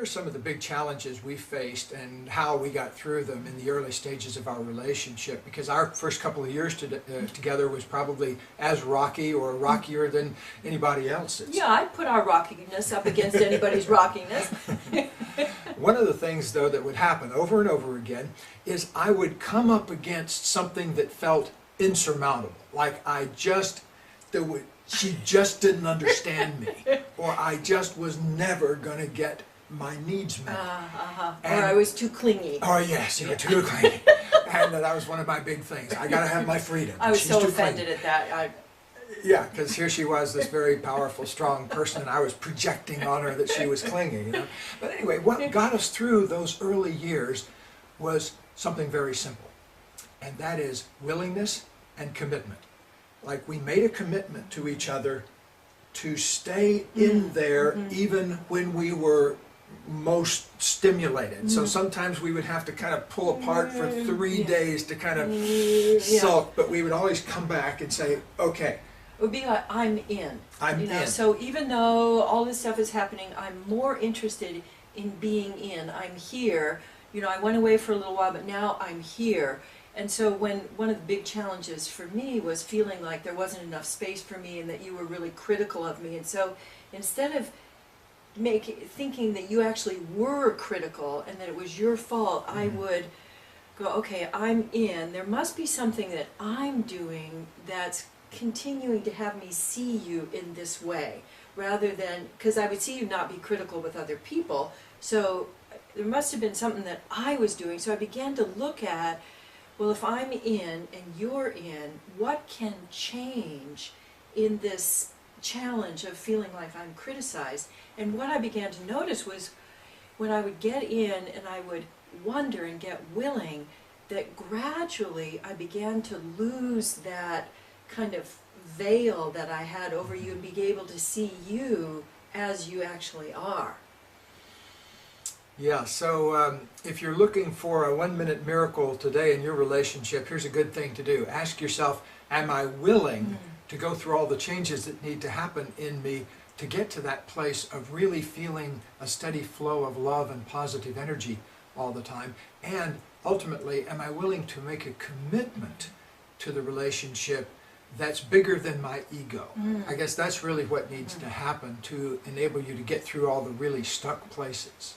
are some of the big challenges we faced and how we got through them in the early stages of our relationship, because our first couple of years together was probably as rocky or rockier than anybody else's. Yeah, I'd put our rockiness up against anybody's rockiness. One of the things, though, that would happen over and over again is I would come up against something that felt insurmountable, like she just didn't understand me, or I just was never going to get my needs met. Or I was too clingy. Oh yes, you were too clingy. And that was one of my big things. I got to have my freedom. I was She's so too offended clingy. at that. Yeah, because here she was, this very powerful, strong person, and I was projecting on her that she was clingy, you know. But anyway, what got us through those early years was something very simple, and that is willingness and commitment. Like, we made a commitment to each other to stay in there even when we were most stimulated. So sometimes we would have to kind of pull apart for 3 days to kind of sulk, but we would always come back and say, okay. It would be like, I'm in. I'm in. So even though all this stuff is happening, I'm more interested in being in. I'm here. You know, I went away for a little while, but now I'm here. And so when one of the big challenges for me was feeling like there wasn't enough space for me and that you were really critical of me. And so instead of thinking that you actually were critical and that it was your fault, I would go, okay, I'm in. There must be something that I'm doing that's continuing to have me see you in this way, rather than, because I would see you not be critical with other people. So there must have been something that I was doing. So I began to look at, well, if I'm in and you're in, what can change in this challenge of feeling like I'm criticized? And what I began to notice was when I would get in and I would wonder and get willing, that gradually I began to lose that kind of veil that I had over you and be able to see you as you actually are. Yeah, so if you're looking for a 1-minute miracle today in your relationship, here's a good thing to do. Ask yourself, am I willing to go through all the changes that need to happen in me to get to that place of really feeling a steady flow of love and positive energy all the time? And ultimately, am I willing to make a commitment to the relationship that's bigger than my ego? I guess that's really what needs to happen to enable you to get through all the really stuck places.